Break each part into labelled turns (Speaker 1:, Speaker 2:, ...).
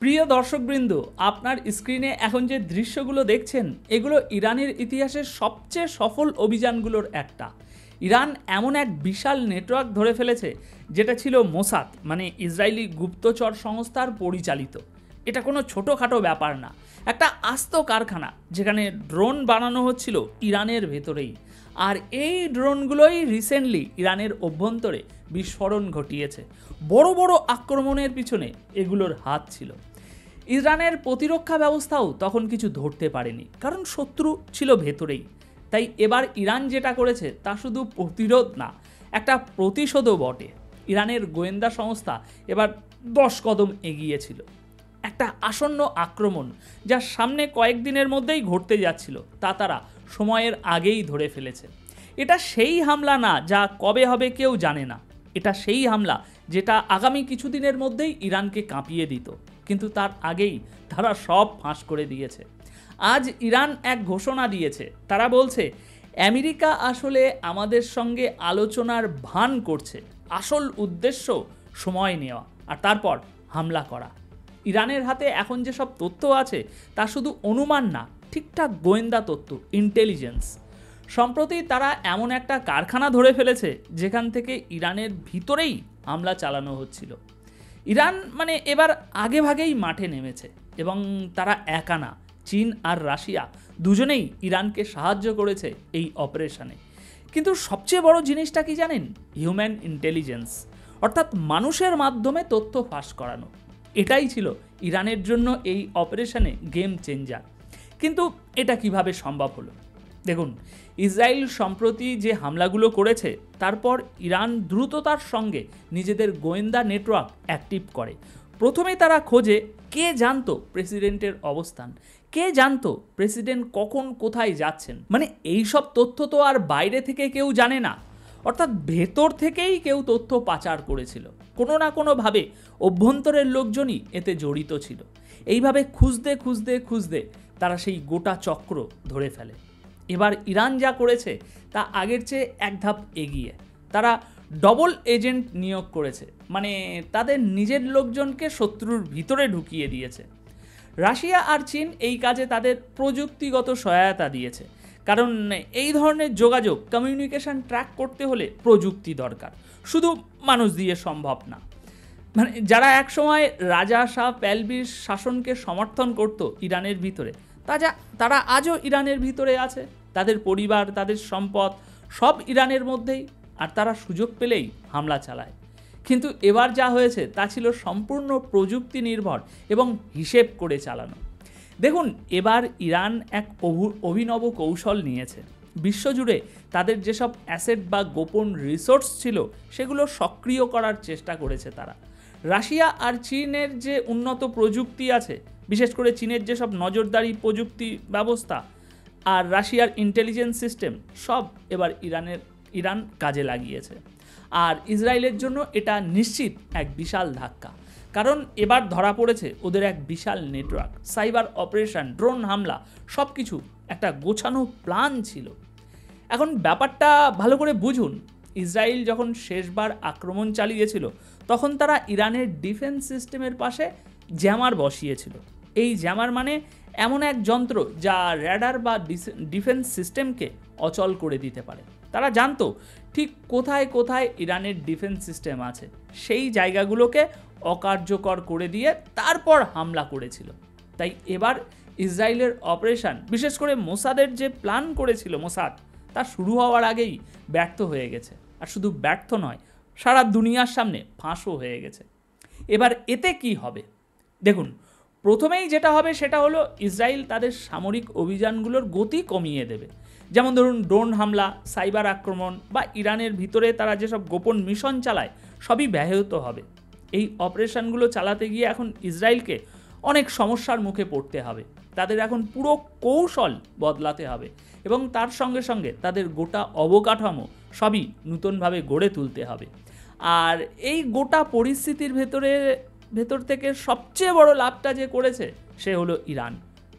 Speaker 1: প্রিয় দর্শকবৃন্দ, আপনার স্ক্রিনে এখন যে দৃশ্যগুলো দেখছেন এগুলো ইরানের ইতিহাসের সবচেয়ে সফল অভিযানগুলোর একটা। ইরান এমন এক বিশাল নেটওয়ার্ক ধরে ফেলেছে যেটা ছিল মোসাদ মানে ইসরায়েলি গুপ্তচর সংস্থার পরিচালিত। এটা কোনো ছোটোখাটো ব্যাপার না, একটা আস্ত কারখানা যেখানে ড্রোন বানানো হচ্ছিল ইরানের ভেতরেই। আর এই ড্রোনগুলোই রিসেন্টলি ইরানের অভ্যন্তরে বিস্ফোরণ ঘটিয়েছে। বড় বড় আক্রমণের পিছনে এগুলোর হাত ছিল। ইরানের প্রতিরক্ষা ব্যবস্থাও তখন কিছু ধরতে পারেনি, কারণ শত্রু ছিল ভেতরেই। তাই এবার ইরান যেটা করেছে তা শুধু প্রতিরোধ না, একটা প্রতিশোধও বটে। ইরানের গোয়েন্দা সংস্থা এবার 10 কদম এগিয়েছিল। একটা আসন্ন আক্রমণ যা সামনে কয়েকদিনের মধ্যেই ঘটতে যাচ্ছিল তা তারা সময়ের আগেই ধরে ফেলেছে। এটা সেই হামলা না যা কবে হবে কেউ জানে না, এটা সেই হামলা যেটা আগামী কিছুদিনের মধ্যেই ইরানকে কাঁপিয়ে দিত। কিন্তু তার আগেই তারা সব ফাঁস করে দিয়েছে। আজ ইরান এক ঘোষণা দিয়েছে, তারা বলছে আমেরিকা আসলে আমাদের সঙ্গে আলোচনার ভান করছে, আসল উদ্দেশ্য সময় নেওয়া আর তারপর হামলা করা। ইরানের হাতে এখন যেসব তথ্য আছে তা শুধু অনুমান না, ঠিকঠাক গোয়েন্দা তথ্য, ইন্টেলিজেন্স। সম্প্রতি তারা এমন একটা কারখানা ধরে ফেলেছে যেখান থেকে ইরানের ভিতরেই হামলা চালানো হচ্ছিল। ইরান মানে এবার আগে ভাগেই মাঠে নেমেছে, এবং তারা একা না, চীন আর রাশিয়া দুজনেই ইরানকে সাহায্য করেছে এই অপারেশনে। কিন্তু সবচেয়ে বড় জিনিসটা কি জানেন? হিউম্যান ইন্টেলিজেন্স, অর্থাৎ মানুষের মাধ্যমে তথ্য ফাঁস করানো। এটাই ছিল ইরানের জন্য এই অপারেশনে গেম চেঞ্জার। কিন্তু এটা কিভাবে সম্ভব হলো? দেখুন, ইসরায়েল সম্প্রতি যে হামলাগুলো করেছে তারপর ইরান দ্রুততার সঙ্গে নিজেদের গোয়েন্দা নেটওয়ার্ক অ্যাক্টিভ করে। প্রথমে তারা খোঁজে কে জানতো প্রেসিডেন্টের অবস্থান, কে জানতো প্রেসিডেন্ট কখন কোথায় যাচ্ছেন। মানে এই সব তথ্য তো আর বাইরে থেকে কেউ জানে না, অর্থাৎ ভেতর থেকেই কেউ তথ্য পাচার করেছিল। কোনো না কোনোভাবে অভ্যন্তরের লোকজনই এতে জড়িত ছিল। এইভাবে খুঁজতে খুঁজতে খুঁজতে তারা সেই গোটা চক্র ধরে ফেলে। এবার ইরান যা করেছে তা আগের চেয়ে এক ধাপ এগিয়ে। তারা ডবল এজেন্ট নিয়োগ করেছে, মানে তাদের নিজের লোকজনকে শত্রুর ভিতরে ঢুকিয়ে দিয়েছে। রাশিয়া আর চীন এই কাজে তাদের প্রযুক্তিগত সহায়তা দিয়েছে, কারণ এই ধরনের যোগাযোগ কমিউনিকেশন ট্র্যাক করতে হলে প্রযুক্তি দরকার, শুধু মানুষ দিয়ে সম্ভব না। মানে যারা একসময় রাজা শাহ পাহলভির শাসনকে সমর্থন করত ইরানের ভিতরে, তারা আজও ইরানের ভিতরে আছে। তাদের পরিবার, তাদের সম্পদ সব ইরানের মধ্যেই, আর তারা সুযোগ পেলেই হামলা চালায়। কিন্তু এবার যা হয়েছে তা ছিল সম্পূর্ণ প্রযুক্তি নির্ভর এবং হিসেব করে চালানো। দেখুন, এবার ইরান এক অভিনব কৌশল নিয়েছে। বিশ্বজুড়ে তাদের যেসব অ্যাসেট বা গোপন রিসোর্স ছিল সেগুলো সক্রিয় করার চেষ্টা করেছে তারা। রাশিয়া আর চীনের যে উন্নত প্রযুক্তি আছে, বিশেষ করে চীনের যেসব নজরদারি প্রযুক্তি ব্যবস্থা আর রাশিয়ার ইন্টেলিজেন্স সিস্টেম, সব এবার ইরান কাজে লাগিয়েছে। আর ইসরায়েলের জন্য এটা নিশ্চিত এক বিশাল ধাক্কা, কারণ এবার ধরা পড়েছে ওদের এক বিশাল নেটওয়ার্ক, সাইবার অপারেশন, ড্রোন হামলা, সব কিছু একটা গোছানো প্ল্যান ছিল। এখন ব্যাপারটা ভালো করে বুঝুন। ইসরায়েল যখন শেষবার আক্রমণ চালিয়েছিল তখন তারা ইরানের ডিফেন্স সিস্টেমের পাশে জ্যামার বসিয়েছিল। এই জ্যামার মানে এমন এক যন্ত্র যা র্যাডার বা ডিফেন্স সিস্টেমকে অচল করে দিতে পারে। তারা জানতো ঠিক কোথায় কোথায় ইরানের ডিফেন্স সিস্টেম আছে, সেই জায়গাগুলোকে অকার্যকর করে দিয়ে তারপর হামলা করেছিল। তাই এবার ইসরায়েলের অপারেশন, বিশেষ করে মোসাদের যে প্ল্যান করেছিল মোসাদ, তা শুরু হওয়ার আগেই ব্যর্থ হয়ে গেছে। আর শুধু ব্যর্থ নয়, সারা দুনিয়ার সামনে ফাঁসও হয়ে গেছে। এবার এতে কি হবে? দেখুন, প্রথমেই যেটা হবে সেটা হলো ইসরায়েল তাদের সামরিক অভিযানগুলোর গতি কমিয়ে দেবে। যেমন ধরুন ড্রোন হামলা, সাইবার আক্রমণ বা ইরানের ভিতরে তারা যেসব গোপন মিশন চালায় সবই ব্যাহত হবে। এই অপারেশনগুলো চালাতে গিয়ে এখন ইসরায়েলকে অনেক সমস্যার মুখে পড়তে হবে। তাদের এখন পুরো কৌশল বদলাতে হবে এবং তার সঙ্গে সঙ্গে তাদের গোটা অবকাঠামো সবই নতুনভাবে গড়ে তুলতে হবে। আর এই গোটা পরিস্থিতির ভেতর থেকে সবচেয়ে বড় লাভটা যে করেছে সে হলো ইরান।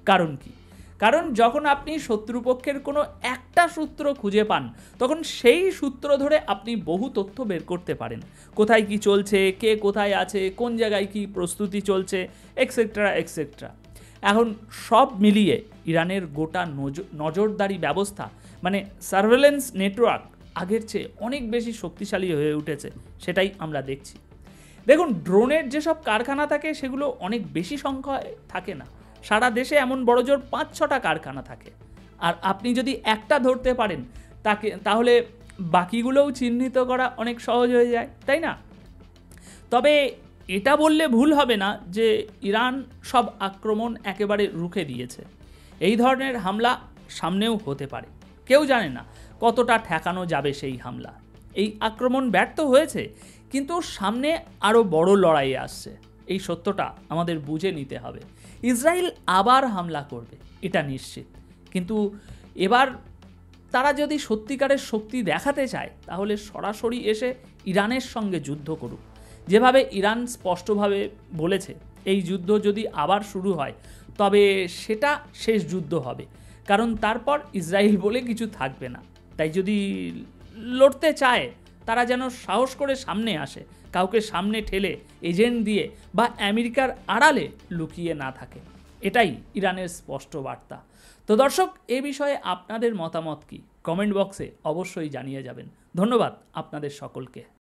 Speaker 1: কারণ কি? কারণ যখন আপনি শত্রুপক্ষের কোনো একটা সূত্র খুঁজে পান, তখন সেই সূত্র ধরে আপনি বহু তথ্য বের করতে পারেন। কোথায় কি চলছে, কে কোথায় আছে, কোন জায়গায় কি প্রস্তুতি চলছে, এক্সেট্রা এক্সেট্রা। এখন সব মিলিয়ে ইরানের গোটা নজরদারি ব্যবস্থা, মানে সার্ভেলেন্স নেটওয়ার্ক, আগের চেয়ে অনেক বেশি শক্তিশালী হয়ে উঠেছে, সেটাই আমরা দেখছি। দেখুন, ড্রোনের যেসব কারখানা থাকে সেগুলো অনেক বেশি সংখ্যায় থাকে না। সারা দেশে এমন বড়জোর 5-6টা কারখানা থাকে। আর আপনি যদি একটা ধরতে পারেন তাহলে বাকিগুলোও চিহ্নিত করা অনেক সহজ হয়ে যায়, তাই না? তবে এটা বললে ভুল হবে না যে ইরান সব আক্রমণ একেবারে রুখে দিয়েছে। এই ধরনের হামলা সামনেও হতে পারে, কেউ জানে না কতটা ঠেকানো যাবে সেই হামলা। এই আক্রমণ ব্যর্থ হয়েছে, কিন্তু সামনে আরও বড় লড়াই আসছে, এই সত্যটা আমাদের বুঝে নিতে হবে। ইসরায়েল আবার হামলা করবে, এটা নিশ্চিত। কিন্তু এবার তারা যদি সত্যিকারের শক্তি দেখাতে চায়, তাহলে সরাসরি এসে ইরানের সঙ্গে যুদ্ধ করুক। যেভাবে ইরান স্পষ্টভাবে বলেছে, এই যুদ্ধ যদি আবার শুরু হয় তবে সেটা শেষ যুদ্ধ হবে, কারণ তারপর ইসরায়েল বলে কিছু থাকবে না। তাই যদি লড়তে চায়, তারা যেন সাহস করে সামনে আসে, কাউকে সামনে ঠেলে এজেন্ট দিয়ে বা আমেরিকার আড়ালে লুকিয়ে না থাকে। এটাই ইরানের স্পষ্ট বার্তা। তো দর্শক, এ বিষয়ে আপনাদের মতামত কি? কমেন্ট বক্সে অবশ্যই জানিয়ে যাবেন। ধন্যবাদ আপনাদের সকলকে।